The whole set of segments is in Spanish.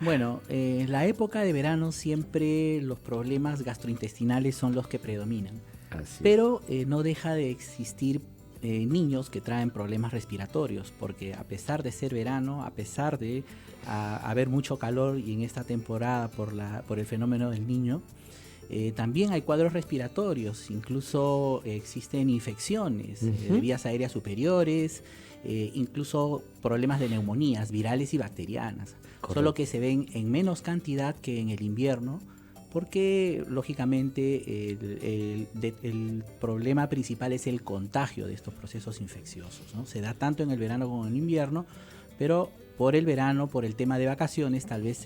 Bueno, la época de verano siempre los problemas gastrointestinales son los que predominan. Pero no deja de existir niños que traen problemas respiratorios, porque a pesar de ser verano, a pesar de haber mucho calor y en esta temporada por el fenómeno del Niño, también hay cuadros respiratorios, incluso existen infecciones de vías aéreas superiores, incluso problemas de neumonías virales y bacterianas. Correcto. Solo que se ven en menos cantidad que en el invierno, porque lógicamente el problema principal es el contagio de estos procesos infecciosos, ¿no? Se da tanto en el verano como en el invierno, pero por el verano, por el tema de vacaciones, tal vez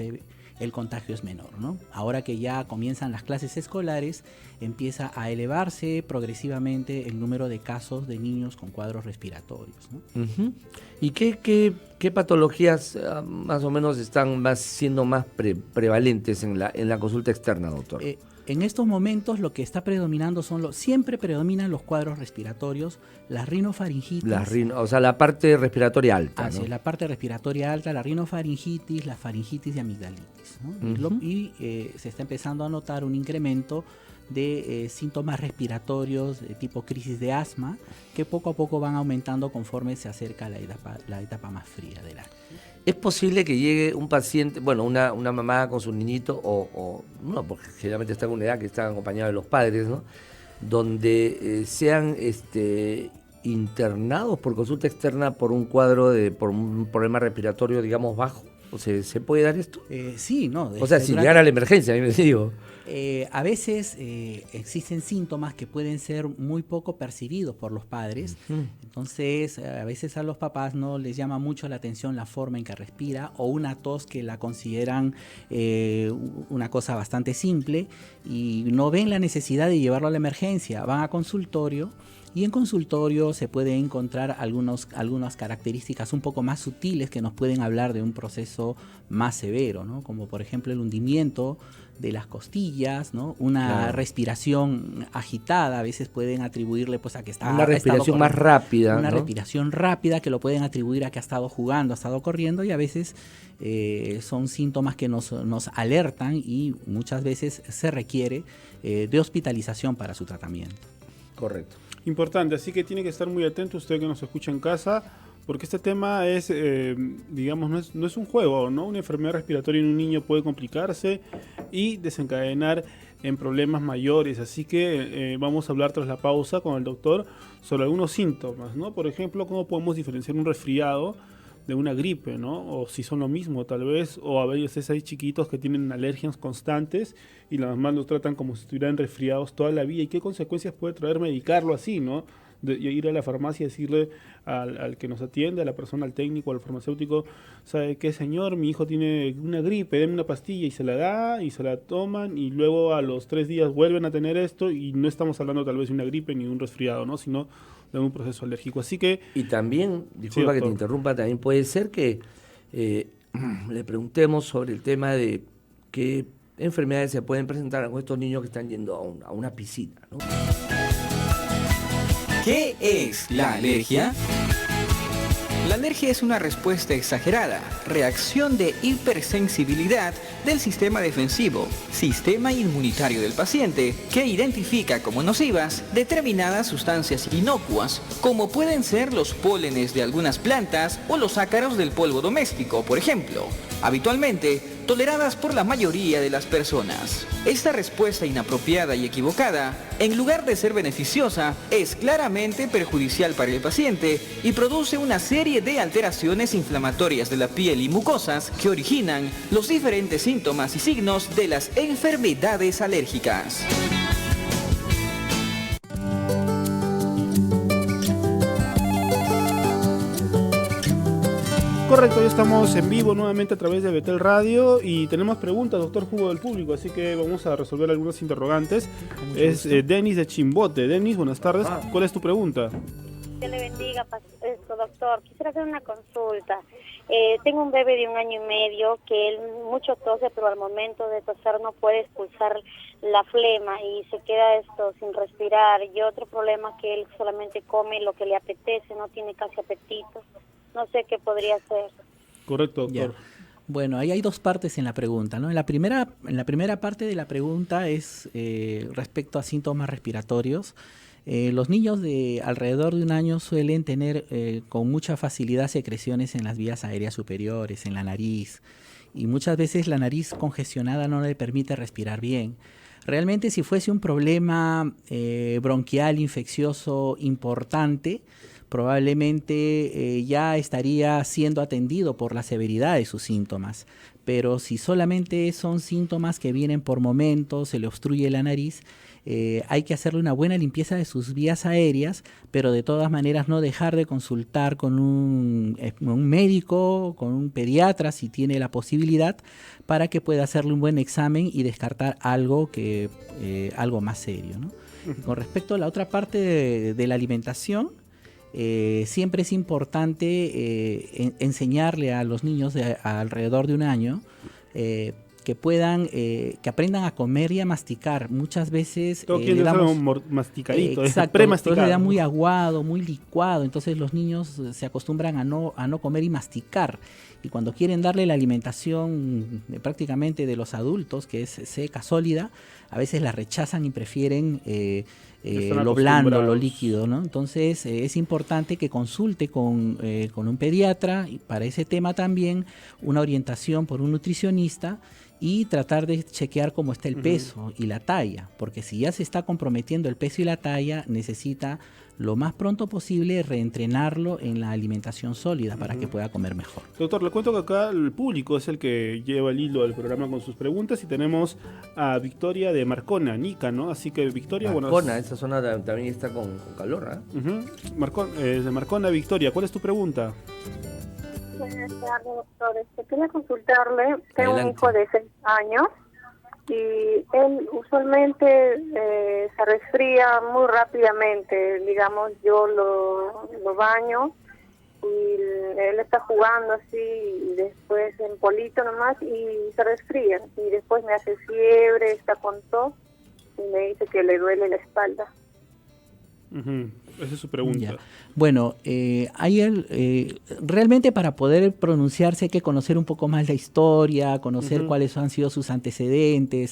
el contagio es menor, ¿no? Ahora que ya comienzan las clases escolares, empieza a elevarse progresivamente el número de casos de niños con cuadros respiratorios, ¿no? ¿Y qué patologías más o menos están siendo más prevalentes en la consulta externa, doctor? En estos momentos lo que está predominando siempre predominan los cuadros respiratorios, la rinofaringitis. O sea, la parte respiratoria alta, ¿no? La parte respiratoria alta, la rinofaringitis, la faringitis y amigdalitis, ¿no? Y se está empezando a notar un incremento de síntomas respiratorios de tipo crisis de asma, que poco a poco van aumentando conforme se acerca la etapa más fría del año. ¿Es posible que llegue un paciente, bueno, una mamá con su niñito, no, porque generalmente está en una edad que están acompañados de los padres, ¿no? Donde sean internados por consulta externa por un por un problema respiratorio, digamos, bajo? ¿O ¿se puede dar esto? Sí, ¿no? O sea, si llegara a la emergencia, a mí me digo. A veces existen síntomas que pueden ser muy poco percibidos por los padres. Entonces, a veces a los papás no les llama mucho la atención la forma en que respira, o una tos que la consideran una cosa bastante simple y no ven la necesidad de llevarlo a la emergencia. Van a consultorio. Y en consultorio se puede encontrar algunas características un poco más sutiles que nos pueden hablar de un proceso más severo, ¿no? Como por ejemplo el hundimiento de las costillas, ¿no? Una respiración agitada, a veces pueden atribuirle pues a que está... Una respiración más rápida, Una ¿no? respiración rápida que lo pueden atribuir a que ha estado jugando, ha estado corriendo, y a veces son síntomas que nos alertan y muchas veces se requiere de hospitalización para su tratamiento. Correcto. Importante, así que tiene que estar muy atento usted que nos escucha en casa, porque este tema es, digamos, no es un juego, ¿no? Una enfermedad respiratoria en un niño puede complicarse y desencadenar en problemas mayores, así que vamos a hablar tras la pausa con el doctor sobre algunos síntomas, ¿no? Por ejemplo, cómo podemos diferenciar un resfriado de una gripe, ¿no? O si son lo mismo tal vez, o a veces hay chiquitos que tienen alergias constantes y las mamás los tratan como si estuvieran resfriados toda la vida. ¿Y qué consecuencias puede traer medicarlo así, ¿no? De ir a la farmacia y decirle al que nos atiende, a la persona, al técnico, al farmacéutico, ¿sabe qué, señor? Mi hijo tiene una gripe, denme una pastilla, y se la da y se la toman, y luego a los 3 días vuelven a tener esto, y no estamos hablando tal vez de una gripe ni de un resfriado, ¿no? Sino de un proceso alérgico. Así que... Y también, disculpa que te interrumpa, también puede ser que le preguntemos sobre el tema de qué enfermedades se pueden presentar con estos niños que están yendo a una piscina, ¿no? ¿Qué es la alergia? La alergia es una respuesta exagerada, reacción de hipersensibilidad del sistema defensivo, sistema inmunitario del paciente, que identifica como nocivas determinadas sustancias inocuas, como pueden ser los pólenes de algunas plantas o los ácaros del polvo doméstico, por ejemplo, habitualmente toleradas por la mayoría de las personas. Esta respuesta inapropiada y equivocada, en lugar de ser beneficiosa, es claramente perjudicial para el paciente y produce una serie de alteraciones inflamatorias de la piel y mucosas que originan los diferentes síntomas y signos de las enfermedades alérgicas. Correcto, ya estamos en vivo nuevamente a través de Betel Radio y tenemos preguntas, doctor Jugo del público, así que vamos a resolver algunas interrogantes. Es Denis de Chimbote. Denis, buenas tardes. ¿Cuál es tu pregunta? Dios le bendiga, doctor. Quisiera hacer una consulta. Tengo un bebé de 1 año y medio que él mucho tose, pero al momento de toser no puede expulsar la flema y se queda sin respirar. Y otro problema que él solamente come lo que le apetece, no tiene casi apetito. No sé qué podría ser. Correcto, doctor. Bueno, ahí hay dos partes en la pregunta, ¿no? En la primera parte de la pregunta es respecto a síntomas respiratorios. Los niños de alrededor de un año suelen tener con mucha facilidad secreciones en las vías aéreas superiores, en la nariz, y muchas veces la nariz congestionada no le permite respirar bien. Realmente, si fuese un problema bronquial infeccioso importante, probablemente ya estaría siendo atendido por la severidad de sus síntomas. Pero si solamente son síntomas que vienen por momentos, se le obstruye la nariz, hay que hacerle una buena limpieza de sus vías aéreas, pero de todas maneras no dejar de consultar con un médico, con un pediatra, si tiene la posibilidad, para que pueda hacerle un buen examen y descartar algo más serio, ¿no? Con respecto a la otra parte de la alimentación, siempre es importante enseñarle a los niños de alrededor de un año que aprendan a comer y a masticar. Muchas veces le damos masticadito, exacto, premasticado. Entonces le da muy aguado, muy licuado, entonces los niños se acostumbran a no comer y masticar. Y cuando quieren darle la alimentación prácticamente de los adultos, que es seca, sólida, a veces la rechazan y prefieren lo blando, lo líquido, ¿no? Entonces es importante que consulte con un pediatra y para ese tema también una orientación por un nutricionista y tratar de chequear cómo está el peso y la talla, porque si ya se está comprometiendo el peso y la talla, necesita lo más pronto posible reentrenarlo en la alimentación sólida para que pueda comer mejor. Doctor, le cuento que acá el público es el que lleva el hilo del programa con sus preguntas y tenemos a Victoria de Marcona, Nica, ¿no? Así que Victoria, Marcona, esa zona también está con calor, ¿eh? De Marcona, Victoria, ¿cuál es tu pregunta? Buenas tardes, doctor. Quería consultarle. Tengo un hijo de 6 años y él usualmente se resfría muy rápidamente. Digamos, yo lo baño y él está jugando así y después en polito nomás y se resfría. Y después me hace fiebre, está con tos y me dice que le duele la espalda. Esa es su pregunta. Ya. Bueno, realmente para poder pronunciarse hay que conocer un poco más la historia, conocer cuáles han sido sus antecedentes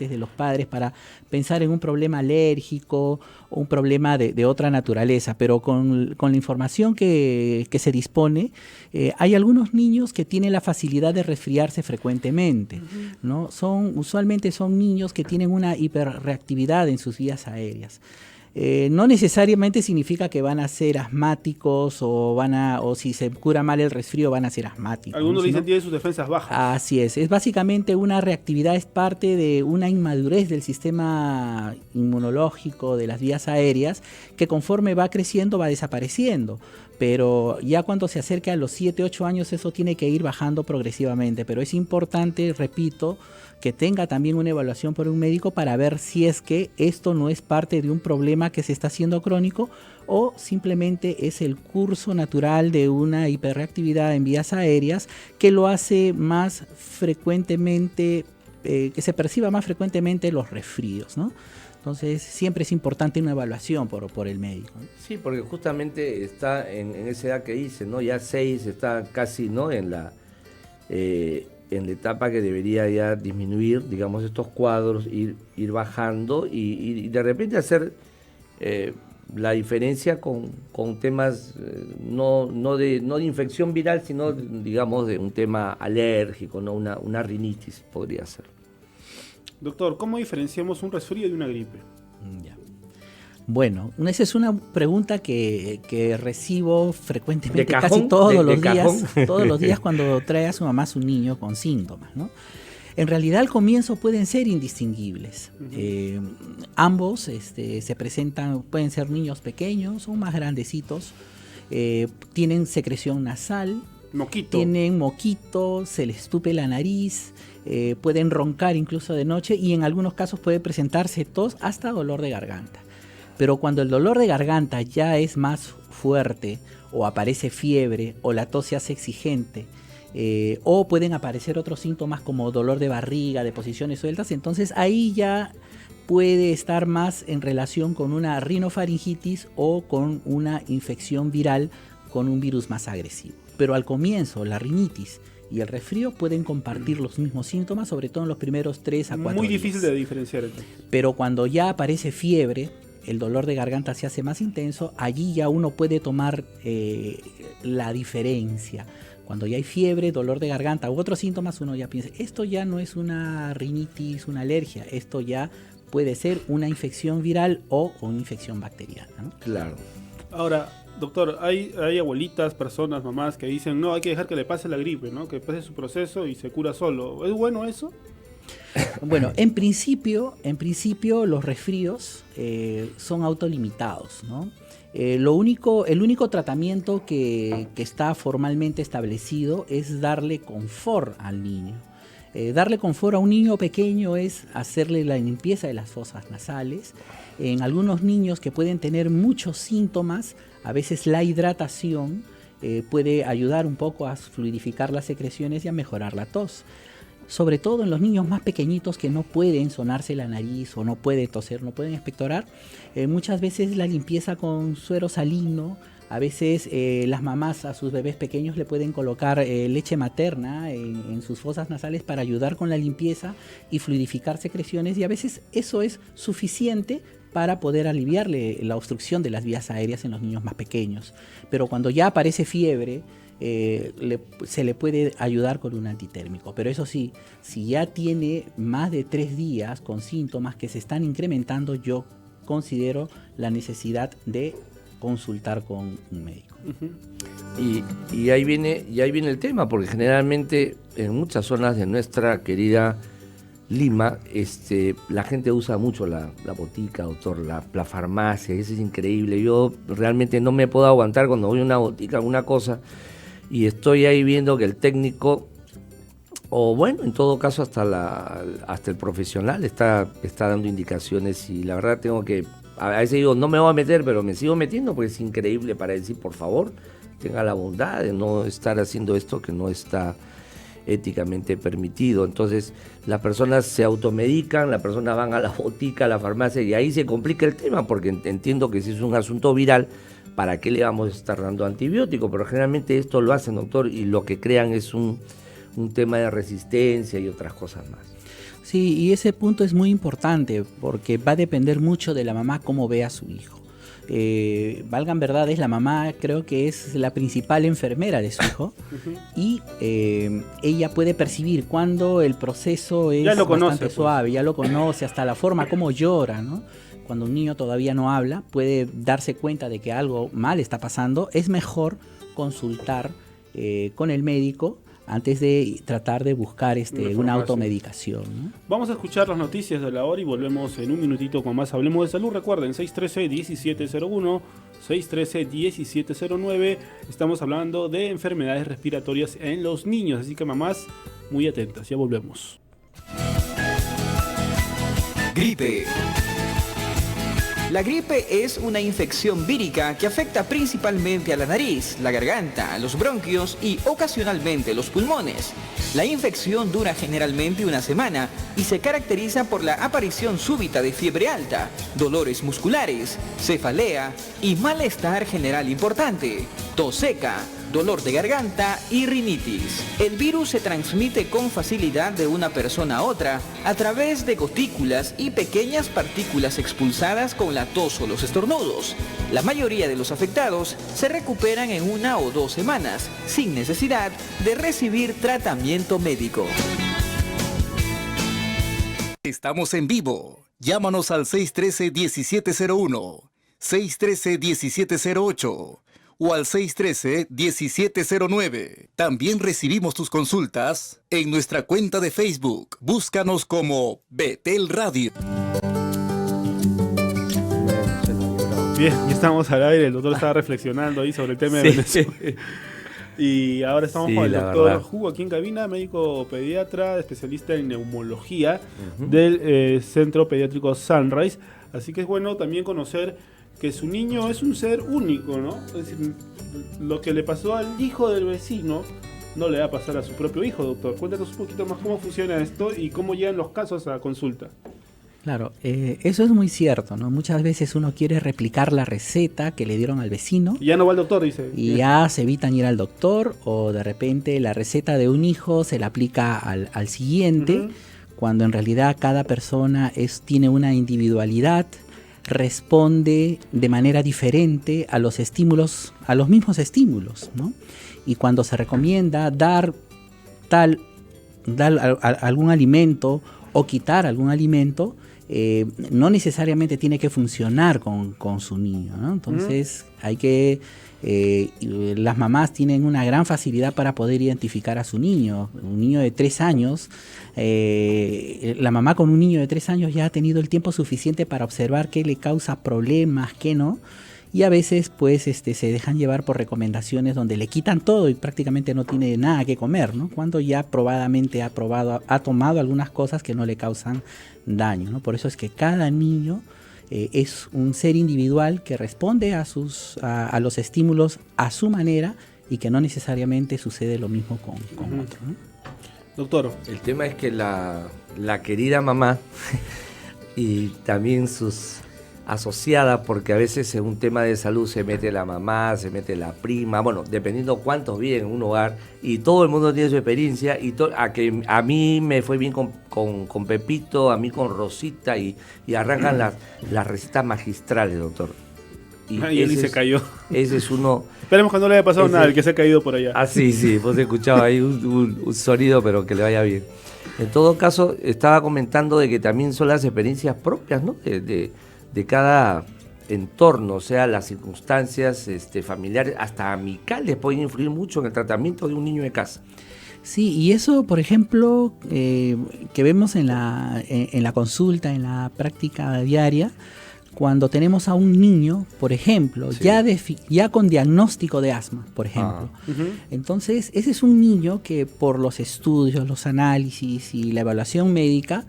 de los padres para pensar en un problema alérgico o un problema de otra naturaleza. Pero con la información que se dispone, hay algunos niños que tienen la facilidad de resfriarse frecuentemente, ¿no? Usualmente son niños que tienen una hiperreactividad en sus vías aéreas. No necesariamente significa que van a ser asmáticos o si se cura mal el resfrío van a ser asmáticos. Algunos dicen que tienen sus defensas bajas. Así es básicamente una reactividad, es parte de una inmadurez del sistema inmunológico de las vías aéreas que conforme va creciendo va desapareciendo. Pero ya cuando se acerca a los 7, 8 años eso tiene que ir bajando progresivamente. Pero es importante, repito, que tenga también una evaluación por un médico para ver si es que esto no es parte de un problema que se está haciendo crónico o simplemente es el curso natural de una hiperreactividad en vías aéreas que lo hace más frecuentemente, que se perciba más frecuentemente los resfríos, ¿no? Entonces siempre es importante una evaluación por el médico, ¿no? Sí, porque justamente está en esa edad que dice, ¿no? Ya 6 está casi, ¿no? En la etapa que debería ya disminuir, digamos, estos cuadros, ir bajando y de repente hacer la diferencia con temas no de infección viral, sino, digamos, de un tema alérgico, ¿no? Una rinitis podría ser. Doctor, ¿cómo diferenciamos un resfrío de una gripe? Ya. Bueno, esa es una pregunta que recibo frecuentemente, casi todos los días cuando trae a su mamá su niño con síntomas, ¿no? En realidad al comienzo pueden ser indistinguibles. Ambos se presentan, pueden ser niños pequeños o más grandecitos, tienen secreción nasal, tienen moquito, se les tupe la nariz, pueden roncar incluso de noche y en algunos casos puede presentarse tos hasta dolor de garganta. Pero cuando el dolor de garganta ya es más fuerte o aparece fiebre o la tos se hace exigente o pueden aparecer otros síntomas como dolor de barriga, deposiciones sueltas, entonces ahí ya puede estar más en relación con una rinofaringitis o con una infección viral con un virus más agresivo. Pero al comienzo la rinitis y el resfrío pueden compartir los mismos síntomas, sobre todo en los primeros 3 a 4 días. Muy difícil de diferenciar entonces. Pero cuando ya aparece fiebre, el dolor de garganta se hace más intenso, allí ya uno puede tomar la diferencia. Cuando ya hay fiebre, dolor de garganta u otros síntomas, uno ya piensa, esto ya no es una rinitis, una alergia, esto ya puede ser una infección viral o una infección bacteriana, ¿no? Claro. Ahora, doctor, hay abuelitas, personas, mamás que dicen, no, hay que dejar que le pase la gripe, ¿no? Que pase su proceso y se cura solo. ¿Es bueno eso? Bueno, en principio los resfríos son autolimitados, ¿no? El único tratamiento que está formalmente establecido es darle confort al niño. Darle confort a un niño pequeño es hacerle la limpieza de las fosas nasales. En algunos niños que pueden tener muchos síntomas, a veces la hidratación puede ayudar un poco a fluidificar las secreciones y a mejorar la tos. Sobre todo en los niños más pequeñitos que no pueden sonarse la nariz o no pueden toser, no pueden expectorar, muchas veces la limpieza con suero salino, a veces las mamás a sus bebés pequeños le pueden colocar leche materna en sus fosas nasales para ayudar con la limpieza y fluidificar secreciones, y a veces eso es suficiente para poder aliviarle la obstrucción de las vías aéreas en los niños más pequeños. Pero cuando ya aparece fiebre, se le puede ayudar con un antitérmico, pero eso sí, si ya tiene más de 3 días con síntomas que se están incrementando, yo considero la necesidad de consultar con un médico. Y ahí viene el tema, porque generalmente en muchas zonas de nuestra querida Lima, la gente usa mucho la botica, doctor, la farmacia, eso es increíble. Yo realmente no me puedo aguantar cuando voy a una botica, alguna cosa, y estoy ahí viendo que el técnico, o bueno, en todo caso hasta el profesional está dando indicaciones, y la verdad tengo que, a veces digo, no me voy a meter, pero me sigo metiendo porque es increíble, para decir, por favor, tenga la bondad de no estar haciendo esto que no está éticamente permitido. Entonces las personas se automedican, las personas van a la botica, a la farmacia, y ahí se complica el tema, porque entiendo que si es un asunto viral, ¿para qué le vamos a estar dando antibiótico? Pero generalmente esto lo hacen, doctor, y lo que crean es un tema de resistencia y otras cosas más. Sí, y ese punto es muy importante porque va a depender mucho de la mamá cómo ve a su hijo. Valgan verdades, la mamá creo que es la principal enfermera de su hijo y ella puede percibir cuando el proceso es bastante suave, ya lo conoce, hasta la forma como llora, ¿no? Cuando un niño todavía no habla, puede darse cuenta de que algo mal está pasando. Es mejor consultar con el médico antes de tratar de buscar una automedicación, ¿no? Vamos a escuchar las noticias de la hora y volvemos en un minutito con más Hablemos de Salud. Recuerden, 613-1701, 613-1709. Estamos hablando de enfermedades respiratorias en los niños, así que mamás, muy atentas. Ya volvemos. Gripe. La gripe es una infección vírica que afecta principalmente a la nariz, la garganta, los bronquios y ocasionalmente los pulmones. La infección dura generalmente una semana y se caracteriza por la aparición súbita de fiebre alta, dolores musculares, cefalea y malestar general importante, tos seca, dolor de garganta y rinitis. El virus se transmite con facilidad de una persona a otra a través de gotículas y pequeñas partículas expulsadas con la tos o los estornudos. La mayoría de los afectados se recuperan en 1 o 2 semanas, sin necesidad de recibir tratamiento médico. Estamos en vivo. Llámanos al 613-1701, 613-1708 o al 613-1709. También recibimos tus consultas en nuestra cuenta de Facebook. Búscanos como Betel Radio. Bien, ya estamos al aire. El doctor estaba reflexionando ahí sobre el tema de Venezuela. Y ahora estamos con el doctor Hugo aquí en cabina, médico pediatra, especialista en neumología del Centro Pediátrico Sunrise. Así que es bueno también conocer que su niño es un ser único, ¿no? Es decir, lo que le pasó al hijo del vecino no le va a pasar a su propio hijo, doctor. Cuéntanos un poquito más cómo funciona esto y cómo llegan los casos a consulta. Claro, eso es muy cierto, ¿no? Muchas veces uno quiere replicar la receta que le dieron al vecino. Y ya no va al doctor, dice. Y ya se evitan ir al doctor, o de repente la receta de un hijo se la aplica al siguiente, cuando en realidad cada persona tiene una individualidad, responde de manera diferente a los estímulos, a los mismos estímulos, ¿no? Y cuando se recomienda dar algún alimento o quitar algún alimento, no necesariamente tiene que funcionar con su niño, ¿no? Entonces las mamás tienen una gran facilidad para poder identificar a su niño. Un niño de 3 años, la mamá con un niño de 3 años ya ha tenido el tiempo suficiente para observar qué le causa problemas, qué no. Y a veces pues se dejan llevar por recomendaciones donde le quitan todo y prácticamente no tiene nada que comer, ¿no? Cuando ya probadamente ha tomado algunas cosas que no le causan daño, ¿no? Por eso es que cada niño es un ser individual que responde a los estímulos a su manera y que no necesariamente sucede lo mismo con otro, ¿no? Doctor. El tema es que la querida mamá y también sus asociadas, porque a veces en un tema de salud se mete la mamá, se mete la prima, bueno, dependiendo cuántos viven en un hogar, y todo el mundo tiene su experiencia, y a mí me fue bien con Pepito, a mí con Rosita, y arrancan las recetas magistrales, doctor. Y él se cayó. Ese es uno... Esperemos que no le haya pasado nada, el que se ha caído por allá. Ah, sí, vos escuchabas ahí un sonido, pero que le vaya bien. En todo caso, estaba comentando de que también son las experiencias propias, ¿no? De cada entorno, o sea, las circunstancias familiares, hasta amicales, pueden influir mucho en el tratamiento de un niño de casa. Sí, y eso, por ejemplo, que vemos en la consulta, en la práctica diaria, cuando tenemos a un niño, por ejemplo, sí, ya con diagnóstico de asma, por ejemplo. Entonces, ese es un niño que por los estudios, los análisis y la evaluación médica,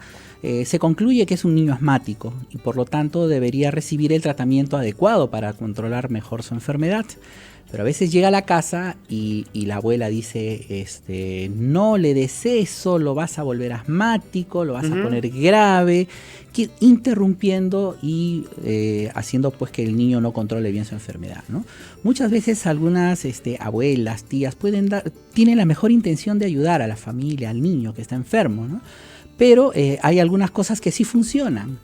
se concluye que es un niño asmático y por lo tanto debería recibir el tratamiento adecuado para controlar mejor su enfermedad. Pero a veces llega a la casa y la abuela dice, no le des eso, lo vas a volver asmático, lo vas a poner grave, interrumpiendo y haciendo pues que el niño no controle bien su enfermedad, ¿no? Muchas veces algunas abuelas, tías tienen la mejor intención de ayudar a la familia, al niño que está enfermo, ¿no? Pero hay algunas cosas que sí funcionan,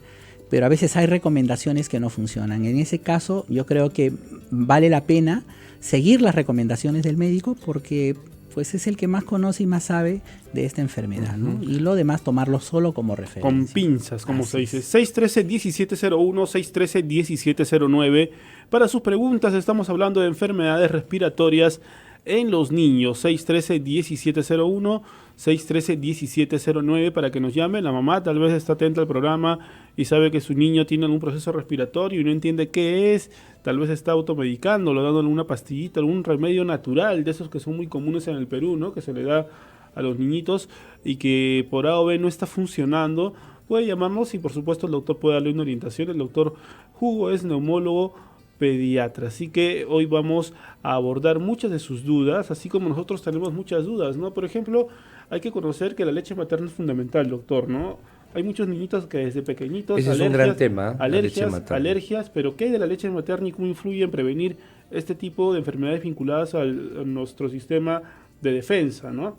pero a veces hay recomendaciones que no funcionan. En ese caso yo creo que vale la pena seguir las recomendaciones del médico porque pues es el que más conoce y más sabe de esta enfermedad, ¿no? Y lo demás tomarlo solo como referencia. Con pinzas, como se dice. 613-1701, 613-1709. Para sus preguntas estamos hablando de enfermedades respiratorias en los niños. 613-1701, 613-1709 para que nos llamen. La mamá tal vez está atenta al programa y sabe que su niño tiene algún proceso respiratorio y no entiende qué es. Tal vez está automedicándolo, dándole una pastillita, algún remedio natural de esos que son muy comunes en el Perú, ¿no? Que se le da a los niñitos y que por A o B no está funcionando. Puede llamarnos y por supuesto el doctor puede darle una orientación. El doctor Hugo es neumólogo pediatra, así que hoy vamos a abordar muchas de sus dudas, así como nosotros tenemos muchas dudas, ¿no? Por ejemplo, hay que conocer que la leche materna es fundamental, doctor, ¿no? Hay muchos niñitos que desde pequeñitos... Ese es un gran tema, alergias, pero ¿qué hay de la leche materna y cómo influye en prevenir este tipo de enfermedades vinculadas a nuestro sistema de defensa, ¿no?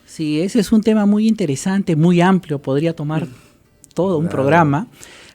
Sí, ese es un tema muy interesante, muy amplio, podría tomar todo un programa,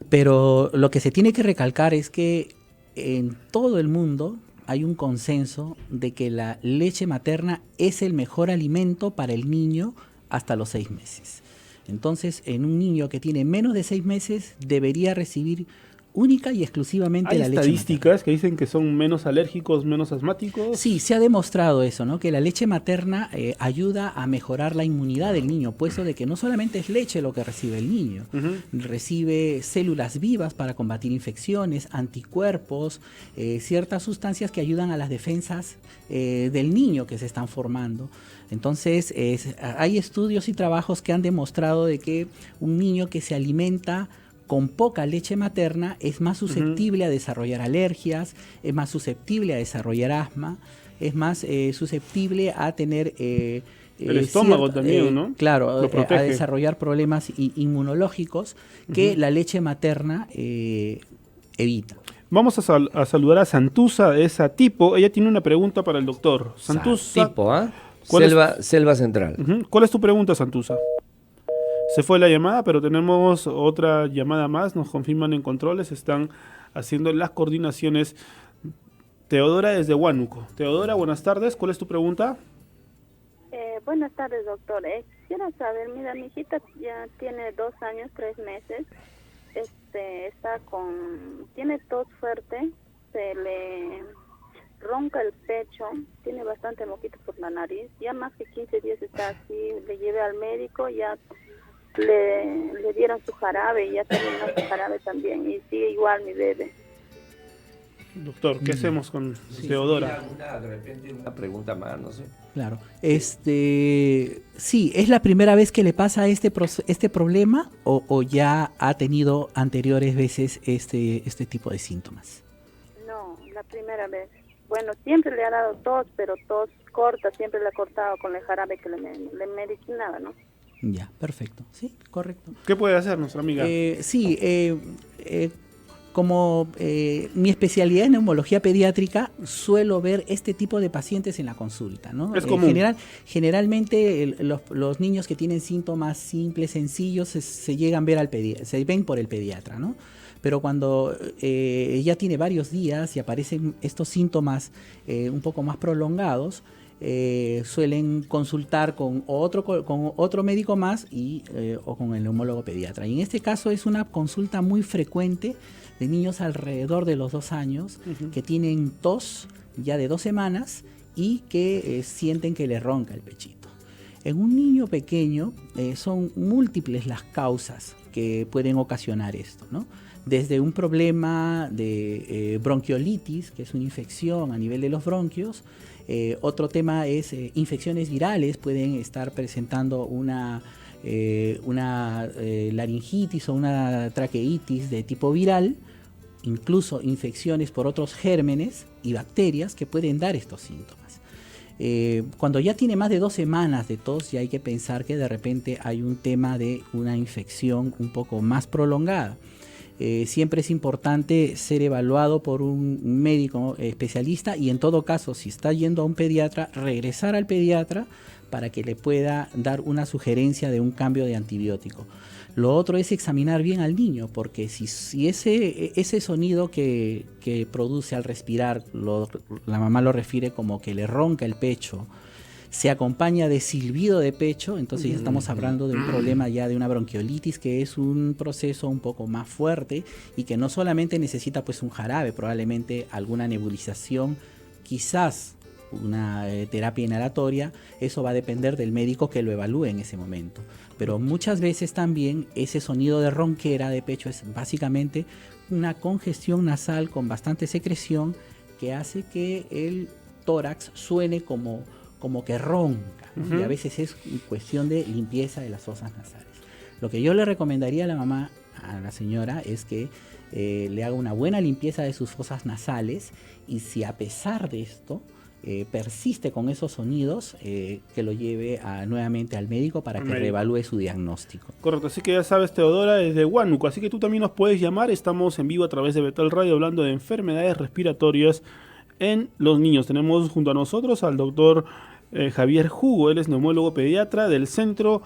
pero lo que se tiene que recalcar es que en todo el mundo hay un consenso de que la leche materna es el mejor alimento para el niño hasta los 6 meses. Entonces, en un niño que tiene menos de 6 meses, debería recibir única y exclusivamente la leche materna. ¿Hay estadísticas que dicen que son menos alérgicos, menos asmáticos? Sí, se ha demostrado eso, ¿no? Que la leche materna ayuda a mejorar la inmunidad del niño, puesto de que no solamente es leche lo que recibe el niño, recibe células vivas para combatir infecciones, anticuerpos, ciertas sustancias que ayudan a las defensas del niño que se están formando. Entonces, hay estudios y trabajos que han demostrado de que un niño que se alimenta con poca leche materna es más susceptible a desarrollar alergias, es más susceptible a desarrollar asma, es más susceptible a tener El estómago también, ¿no? Claro, a desarrollar problemas inmunológicos que la leche materna evita. Vamos a saludar a Santusa de Satipo. Ella tiene una pregunta para el doctor. Santusa. Satipo, Selva Central. ¿Cuál es tu pregunta, Santusa? Se fue la llamada, pero tenemos otra llamada más. Nos confirman en controles. Están haciendo las coordinaciones. Teodora desde Huánuco. Teodora, buenas tardes. ¿Cuál es tu pregunta? Buenas tardes, doctor. Quisiera saber, mira, mi hijita ya tiene 2 años, 3 meses. Tiene tos fuerte, se le ronca el pecho, tiene bastante moquito por la nariz. Ya más que 15 días está así. Le llevé al médico, ya le dieron su jarabe y ya terminó su jarabe también. Y sigue igual mi bebé. Doctor, ¿qué hacemos con Teodora? De repente una pregunta más, no sé. Claro. Sí, ¿es la primera vez que le pasa este problema o ya ha tenido anteriores veces este tipo de síntomas? No, la primera vez. Bueno, siempre le ha dado tos, pero tos corta, siempre le ha cortado con el jarabe que le medicinaba, ¿no? Ya, perfecto. Sí, correcto. ¿Qué puede hacer nuestra amiga? Como mi especialidad en neumología pediátrica, suelo ver este tipo de pacientes en la consulta, ¿no? Es común. Generalmente los niños que tienen síntomas simples, sencillos, se llegan a ver se ven por el pediatra, ¿no? Pero cuando ya tiene varios días y aparecen estos síntomas un poco más prolongados, suelen consultar con otro médico más o con el neumólogo pediatra. Y en este caso es una consulta muy frecuente de niños alrededor de los 2 años que tienen tos ya de 2 semanas y que sienten que le ronca el pechito. En un niño pequeño son múltiples las causas que pueden ocasionar esto, ¿no? Desde un problema de bronquiolitis, que es una infección a nivel de los bronquios. Otro tema es infecciones virales, pueden estar presentando una laringitis o una traqueitis de tipo viral, incluso infecciones por otros gérmenes y bacterias que pueden dar estos síntomas. Cuando ya tiene más de 2 semanas de tos, ya hay que pensar que de repente hay un tema de una infección un poco más prolongada. Siempre es importante ser evaluado por un médico especialista y en todo caso, si está yendo a un pediatra, regresar al pediatra para que le pueda dar una sugerencia de un cambio de antibiótico. Lo otro es examinar bien al niño, porque si ese sonido que produce al respirar, la mamá lo refiere como que le ronca el pecho, se acompaña de silbido de pecho, entonces ya estamos hablando de un problema ya de una bronquiolitis, que es un proceso un poco más fuerte y que no solamente necesita pues un jarabe, probablemente alguna nebulización, quizás una terapia inhalatoria. Eso va a depender del médico que lo evalúe en ese momento. Pero muchas veces también ese sonido de ronquera de pecho es básicamente una congestión nasal con bastante secreción que hace que el tórax suene como que ronca, ¿no? Y a veces es cuestión de limpieza de las fosas nasales. Lo que yo le recomendaría a la mamá, a la señora, es que le haga una buena limpieza de sus fosas nasales, y si a pesar de esto persiste con esos sonidos, que lo lleve nuevamente al médico para que reevalúe su diagnóstico. Correcto, así que ya sabes, Teodora, desde Huánuco, así que tú también nos puedes llamar. Estamos en vivo a través de Betel Radio hablando de enfermedades respiratorias en los niños. Tenemos junto a nosotros al doctor Javier Hugo. Él es neumólogo pediatra del Centro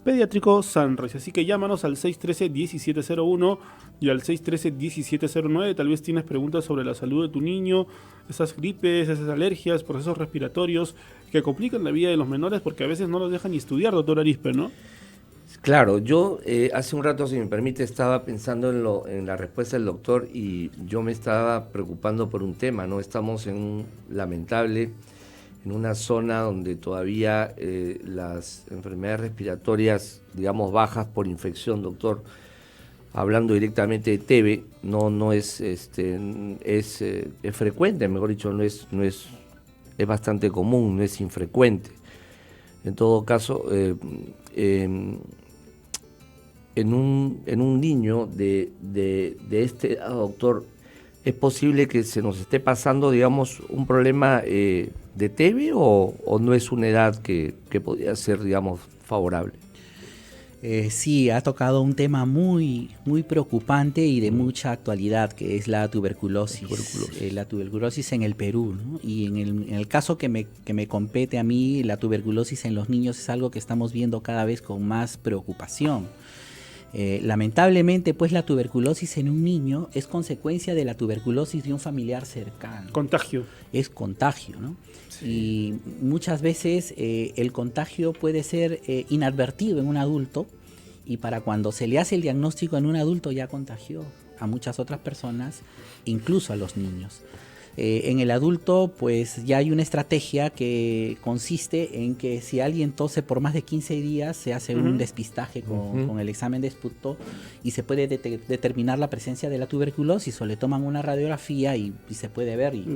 Pediátrico Sunrise. Así que llámanos al 613-1701 y al 613-1709. Tal vez tienes preguntas sobre la salud de tu niño, esas gripes, esas alergias, procesos respiratorios que complican la vida de los menores porque a veces no los dejan ni estudiar, doctor Arizpe, ¿no? Claro, yo hace un rato, si me permite, estaba pensando en la respuesta del doctor y yo me estaba preocupando por un tema, ¿no? Estamos en una zona donde todavía las enfermedades respiratorias, digamos, bajas por infección, doctor, hablando directamente de TB, no es frecuente, mejor dicho, es bastante común, no es infrecuente. En todo caso, en un niño de este doctor, es posible que se nos esté pasando, digamos, un problema de TB o no es una edad que podría ser, digamos, favorable? Sí, ha tocado un tema muy, muy preocupante y de mucha actualidad, que es la tuberculosis. La tuberculosis en el Perú, ¿no? Y en el caso que me compete a mí, la tuberculosis en los niños es algo que estamos viendo cada vez con más preocupación. Lamentablemente, pues la tuberculosis en un niño es consecuencia de la tuberculosis de un familiar cercano. Contagio. Es contagio, ¿no? Sí. Y muchas veces el contagio puede ser inadvertido en un adulto, y para cuando se le hace el diagnóstico en un adulto ya contagió a muchas otras personas, incluso a los niños. En el adulto, pues ya hay una estrategia que consiste en que si alguien tose por más de 15 días, se hace un despistaje con el examen de esputo y se puede determinar la presencia de la tuberculosis, o le toman una radiografía y se puede ver y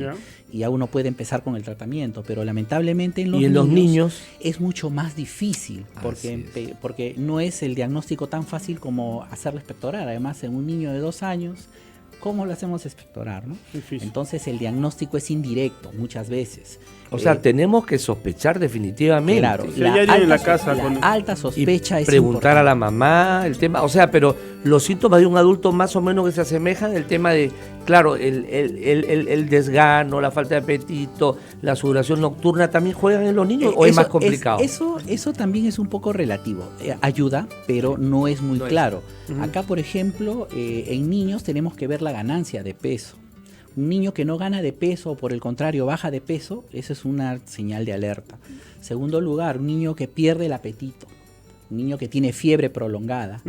ya uno puede empezar con el tratamiento. Pero lamentablemente en los niños es mucho más difícil porque no es el diagnóstico tan fácil como hacerlo expectorar. Además, en un niño de 2 años, ¿cómo lo hacemos expectorar, no? Entonces el diagnóstico es indirecto muchas veces. O sea, tenemos que sospechar definitivamente. Claro, alta sospecha es preguntar a la mamá el tema, o sea, pero los síntomas de un adulto más o menos que se asemejan, el tema de, claro, el desgano, la falta de apetito, la sudoración nocturna, ¿también juegan en los niños o es más complicado? Eso también es un poco relativo. Ayuda, pero no es muy claro. Acá, por ejemplo, en niños tenemos que ver la ganancia de peso. Un niño que no gana de peso o por el contrario baja de peso, eso es una señal de alerta. Segundo lugar, un niño que pierde el apetito, un niño que tiene fiebre prolongada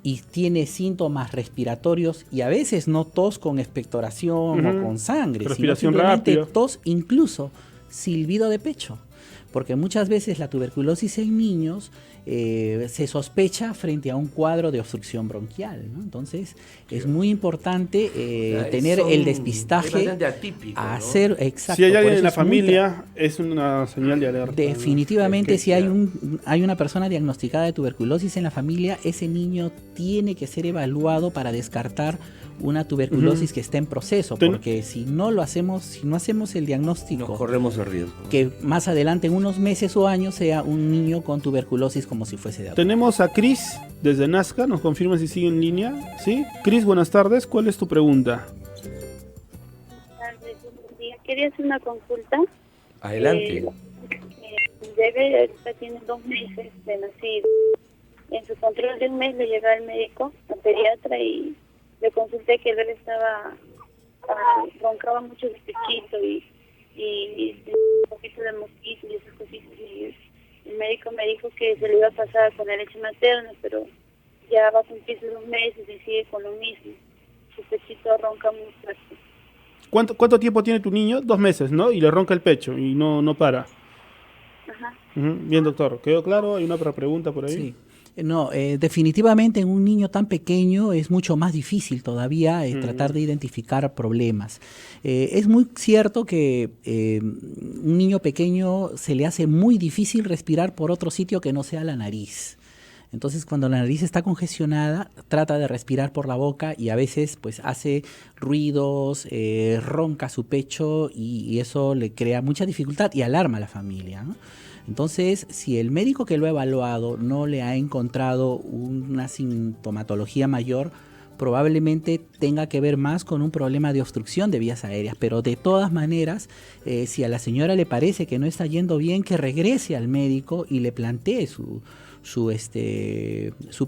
y tiene síntomas respiratorios y a veces no tos con expectoración o con sangre, sino simplemente tos, incluso silbido de pecho. Porque muchas veces la tuberculosis en niños se sospecha frente a un cuadro de obstrucción bronquial, ¿no? Entonces es muy importante tener el despistaje, hacer exacto. Si hay alguien en la familia, es una señal de alerta. Definitivamente, ¿no? Si hay una persona diagnosticada de tuberculosis en la familia, ese niño tiene que ser evaluado para descartar una tuberculosis que está en proceso, porque si no hacemos el diagnóstico, nos corremos el riesgo, ¿no? Que más adelante, en unos meses o años, sea un niño con tuberculosis como si fuese de adulto. Tenemos a Cris desde Nazca, nos confirma si sigue en línea. ¿Sí? Cris, buenas tardes, ¿cuál es tu pregunta? Buenas tardes, buenos días. Quería hacer una consulta. Adelante. Mi bebé ahorita tiene 2 meses de nacido. En su control de un mes le llevé al médico, al pediatra, y le consulté que él roncaba mucho de pechito y un poquito de mosquito y esas cositas, y el médico me dijo que se le iba a pasar con la leche materna, pero ya va a cumplirse 2 meses y sigue con lo mismo. Su pechito ronca muy fuerte. ¿Cuánto tiempo tiene tu niño? 2 meses, ¿no? Y le ronca el pecho y no para. Ajá. Bien, doctor, ¿quedó claro? ¿Hay una otra pregunta por ahí? Sí. No, definitivamente en un niño tan pequeño es mucho más difícil todavía tratar de identificar problemas. Es muy cierto que un niño pequeño se le hace muy difícil respirar por otro sitio que no sea la nariz. Entonces, cuando la nariz está congestionada, trata de respirar por la boca y a veces pues hace ruidos, ronca su pecho y eso le crea mucha dificultad y alarma a la familia, ¿no? Entonces, si el médico que lo ha evaluado no le ha encontrado una sintomatología mayor, probablemente tenga que ver más con un problema de obstrucción de vías aéreas. Pero de todas maneras, si a la señora le parece que no está yendo bien, que regrese al médico y le plantee su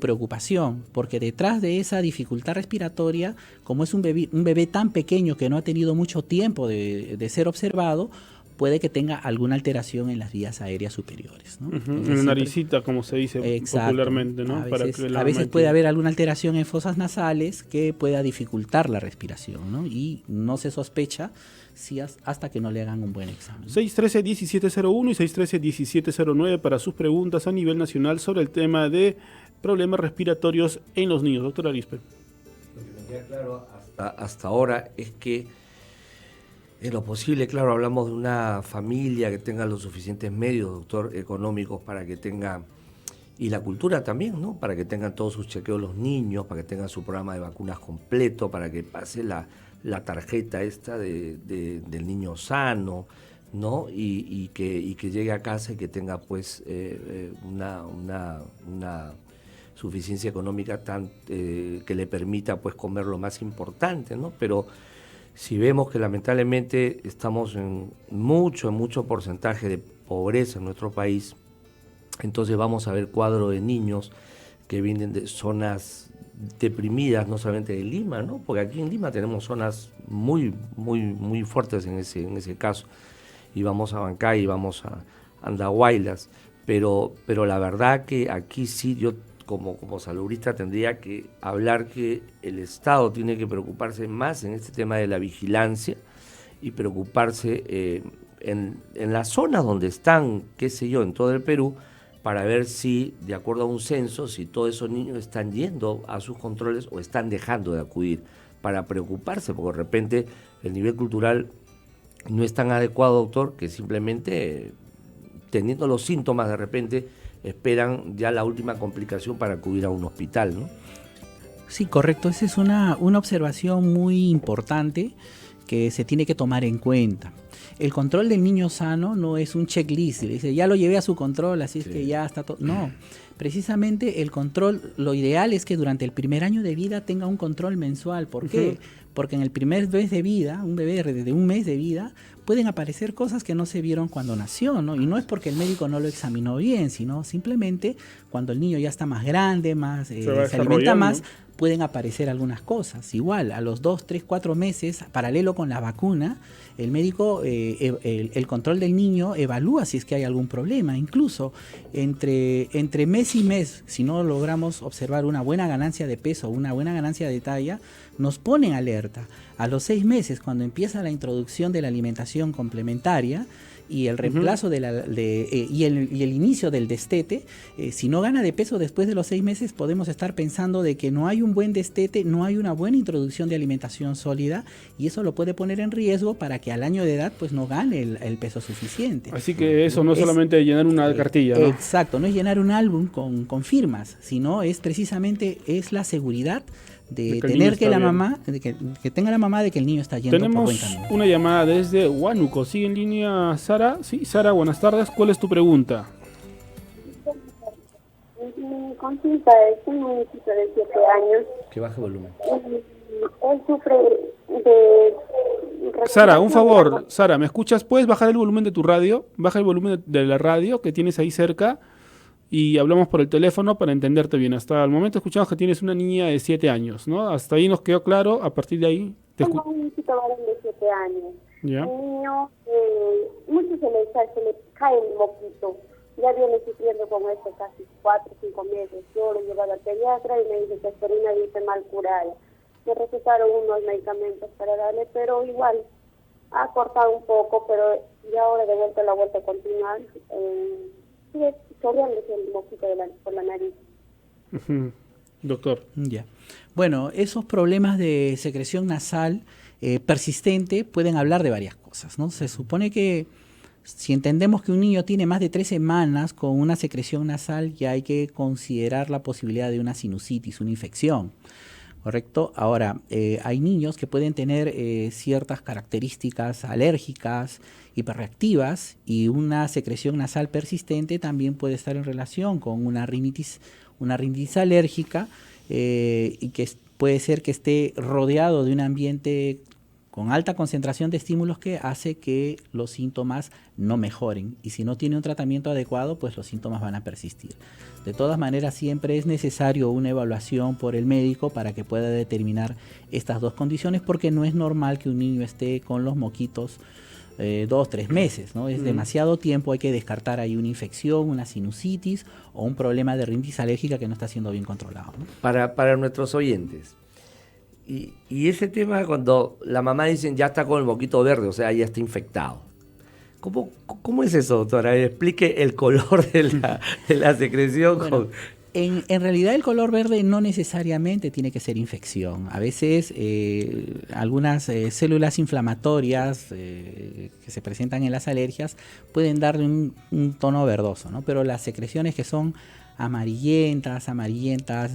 preocupación, porque detrás de esa dificultad respiratoria, como es un bebé tan pequeño que no ha tenido mucho tiempo de ser observado, puede que tenga alguna alteración en las vías aéreas superiores, ¿no? En la naricita, como se dice popularmente, ¿no? A veces puede haber alguna alteración en fosas nasales que pueda dificultar la respiración, ¿no? Y no se sospecha hasta que no le hagan un buen examen. 613-1701 y 613-1709 para sus preguntas a nivel nacional sobre el tema de problemas respiratorios en los niños. Doctor Arispe. Lo que me queda claro hasta ahora es que en lo posible, claro, hablamos de una familia que tenga los suficientes medios, doctor, económicos para que tenga, y la cultura también, ¿no? Para que tengan todos sus chequeos los niños, para que tengan su programa de vacunas completo, para que pase la tarjeta esta del niño sano, ¿no? Y que llegue a casa y que tenga pues una suficiencia económica que le permita pues comer lo más importante, ¿no? Pero si vemos que lamentablemente estamos en mucho porcentaje de pobreza en nuestro país, entonces vamos a ver cuadro de niños que vienen de zonas deprimidas, no solamente de Lima, ¿no? Porque aquí en Lima tenemos zonas muy fuertes en ese caso, y vamos a Bancay y vamos a Andahuaylas, pero la verdad que aquí sí yo como salubrista tendría que hablar que el Estado tiene que preocuparse más en este tema de la vigilancia y preocuparse en las zonas donde están, qué sé yo, en todo el Perú, para ver si, de acuerdo a un censo, si todos esos niños están yendo a sus controles o están dejando de acudir, para preocuparse, porque de repente el nivel cultural no es tan adecuado, doctor, que simplemente teniendo los síntomas de repente esperan ya la última complicación para acudir a un hospital, ¿no? Sí, correcto. Esa es una observación muy importante que se tiene que tomar en cuenta. El control del niño sano no es un checklist, le dice, ya lo llevé a su control, así es que ya está todo. No, precisamente el control, lo ideal es que durante el primer año de vida tenga un control mensual. ¿Por qué? Porque en el primer mes de vida, un bebé desde un mes de vida, pueden aparecer cosas que no se vieron cuando nació, ¿no? Y no es porque el médico no lo examinó bien, sino simplemente cuando el niño ya está más grande, más se alimenta más, pueden aparecer algunas cosas. Igual, a los 2, 3, 4 meses, paralelo con la vacuna, el médico, el control del niño evalúa si es que hay algún problema. Incluso entre mes y mes, si no logramos observar una buena ganancia de peso, una buena ganancia de talla, nos ponen alerta. A los 6 meses, cuando empieza la introducción de la alimentación complementaria y el reemplazo y el inicio del destete, si no gana de peso después de los 6 meses, podemos estar pensando de que no hay un buen destete, no hay una buena introducción de alimentación sólida, y eso lo puede poner en riesgo para que al año de edad pues no gane el peso suficiente. Así que eso no es solamente llenar una cartilla, ¿no? Exacto, no es llenar un álbum con firmas, sino es precisamente la seguridad de tener que la mamá, que tenga la mamá de que el niño está yendo por buen camino. Tenemos una llamada desde Huánuco. Sigue en línea Sara. Sí, Sara, buenas tardes. ¿Cuál es tu pregunta? Mi consulta es un chico de 7 años. Que baje volumen. Él sufre de... Sara, un favor. Sara, ¿me escuchas? ¿Puedes bajar el volumen de tu radio? Baja el volumen de la radio que tienes ahí cerca y hablamos por el teléfono para entenderte bien. Hasta el momento escuchamos que tienes una niña de 7 años, ¿no? Hasta ahí nos quedó claro. A partir de ahí... Tengo un chico varón de 7 años. ¿Ya? El niño, mucho se le cae el moquito. Ya viene sufriendo con esto casi 4 o 5 meses. Yo lo llevo al pediatra y me dice que es una gripe mal curada. Me recetaron unos medicamentos para darle, pero igual ha cortado un poco, pero ya ahora de vuelta la vuelta a continuar. Sigue chorreándose el moquito por la nariz. Doctor. Ya. Bueno, esos problemas de secreción nasal persistente pueden hablar de varias cosas, ¿no? Se supone que si entendemos que un niño tiene más de 3 semanas con una secreción nasal, ya hay que considerar la posibilidad de una sinusitis, una infección, ¿correcto? Ahora, hay niños que pueden tener ciertas características alérgicas, hiperreactivas, y una secreción nasal persistente también puede estar en relación con una rinitis alérgica, y que puede ser que esté rodeado de un ambiente con alta concentración de estímulos que hace que los síntomas no mejoren, y si no tiene un tratamiento adecuado, pues los síntomas van a persistir. De todas maneras, siempre es necesario una evaluación por el médico para que pueda determinar estas dos condiciones, porque no es normal que un niño esté con los moquitos 2, 3 meses, ¿no? Es demasiado tiempo. Hay que descartar ahí una infección, una sinusitis o un problema de rinitis alérgica que no está siendo bien controlado, ¿no? Para nuestros oyentes, y ese tema cuando la mamá dice ya está con el moquito verde, o sea, ya está infectado. ¿Cómo es eso, doctora? Explique el color de la secreción. Bueno, en realidad el color verde no necesariamente tiene que ser infección. A veces algunas células inflamatorias que se presentan en las alergias pueden darle un tono verdoso, ¿no? Pero las secreciones que son amarillentas,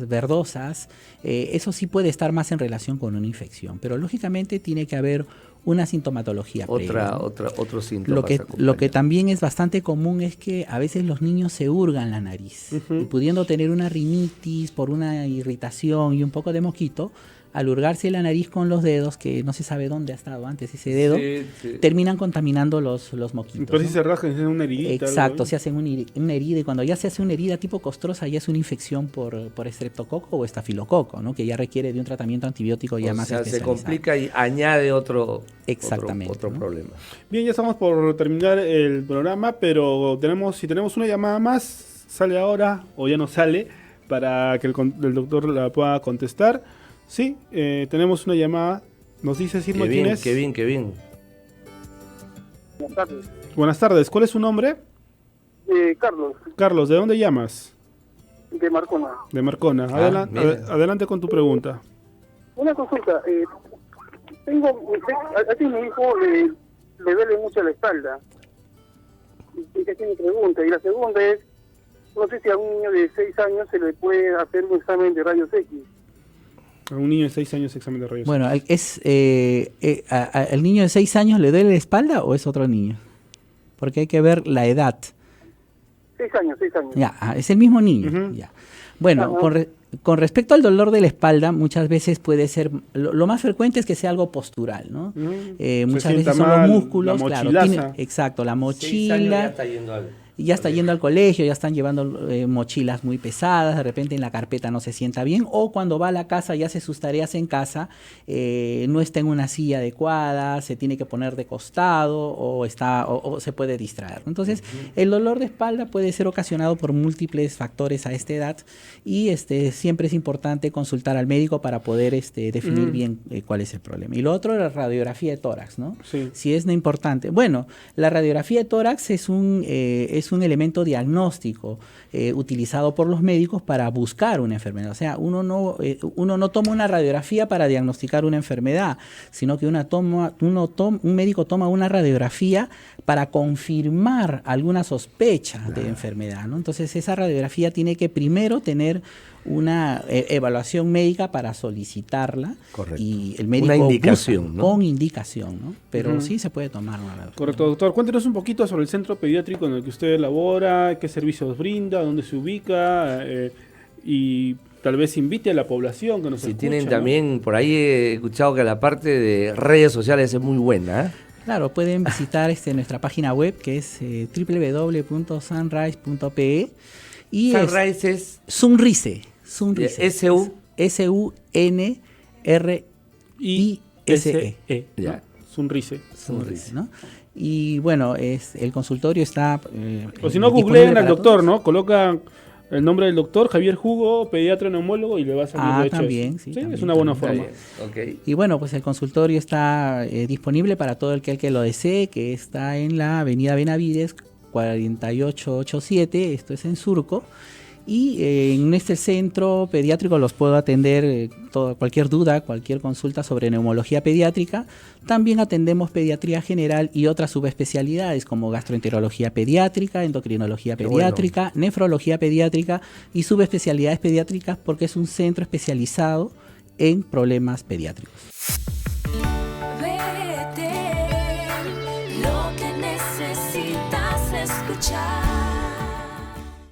verdosas, eso sí puede estar más en relación con una infección. Pero lógicamente tiene que haber una sintomatología previa. Otro síntoma. Lo que también es bastante común es que a veces los niños se hurgan la nariz, y pudiendo tener una rinitis por una irritación y un poco de moquito, al hurgarse la nariz con los dedos, que no se sabe dónde ha estado antes ese dedo, terminan contaminando los moquitos. Entonces, ¿no? Se rascan, se hacen una heridita. Exacto, se hacen una herida, y cuando ya se hace una herida tipo costrosa, ya es una infección por estreptococo o estafilococo, ¿no? Que ya requiere de un tratamiento antibiótico ya más especializado. Se complica y añade otro ¿no? problema. Bien, ya estamos por terminar el programa, pero si tenemos una llamada más, sale ahora o ya no sale, para que el doctor la pueda contestar. Sí, tenemos una llamada. Nos dice Sirma quién es. Qué bien. Buenas tardes. Buenas tardes. ¿Cuál es su nombre? Carlos. Carlos, ¿de dónde llamas? De Marcona. De Marcona. Adelante con tu pregunta. Una consulta. A mi hijo le duele mucho la espalda. Y que tiene pregunta. Y la segunda es, no sé si a un niño de 6 años se le puede hacer un examen de rayos X. A un niño de 6 años examen de rayos X. Bueno, ¿al niño de 6 años le duele la espalda o es otro niño? Porque hay que ver la edad. 6 años. Ya, es el mismo niño. Ya. Bueno, con respecto al dolor de la espalda, muchas veces puede ser, lo más frecuente es que sea algo postural, ¿no? Muchas veces son los músculos, exacto, la mochila. 6 años ya está yendo ya está yendo al colegio, ya están llevando mochilas muy pesadas, de repente en la carpeta no se sienta bien, o cuando va a la casa y hace sus tareas en casa, no está en una silla adecuada, se tiene que poner de costado o se puede distraer. Entonces, el dolor de espalda puede ser ocasionado por múltiples factores a esta edad, y siempre es importante consultar al médico para poder definir bien cuál es el problema. Y lo otro es la radiografía de tórax, ¿no? Sí. Si es importante. Bueno, la radiografía de tórax es un elemento diagnóstico utilizado por los médicos para buscar una enfermedad. O sea, uno no toma una radiografía para diagnosticar una enfermedad, sino que un médico toma una radiografía para confirmar alguna sospecha de enfermedad, ¿no? Entonces, esa radiografía tiene que primero tener una evaluación médica para solicitarla. Correcto. Y el médico una indicación, busca, ¿no? Con indicación, ¿no? Pero sí se puede tomar una radiografía. Correcto, doctor. Cuéntenos un poquito sobre el centro pediátrico en el que usted labora, qué servicios brinda, dónde se ubica, y tal vez invite a la población que nos escucha. Si tienen también, por ahí he escuchado que la parte de redes sociales es muy buena, ¿eh? Claro, pueden visitar nuestra página web, que es www.sunrise.pe. Y Sunrise es Sunrise. S-U-N-R-I-S-E. Ya. Sunrise, ¿no? Y bueno, el consultorio está... o si no, googleen al doctor, ¿no? Colocan el nombre del doctor, Javier Hugo, pediatra neumólogo, y le va a salir de hecho. También, sí, también, es una buena forma. Okay. Y bueno, pues el consultorio está disponible para todo el que lo desee, que está en la avenida Benavides 4887, esto es en Surco. Y en este centro pediátrico los puedo atender cualquier duda, cualquier consulta sobre neumología pediátrica. También atendemos pediatría general y otras subespecialidades como gastroenterología pediátrica, endocrinología pediátrica, nefrología pediátrica y subespecialidades pediátricas, porque es un centro especializado en problemas pediátricos.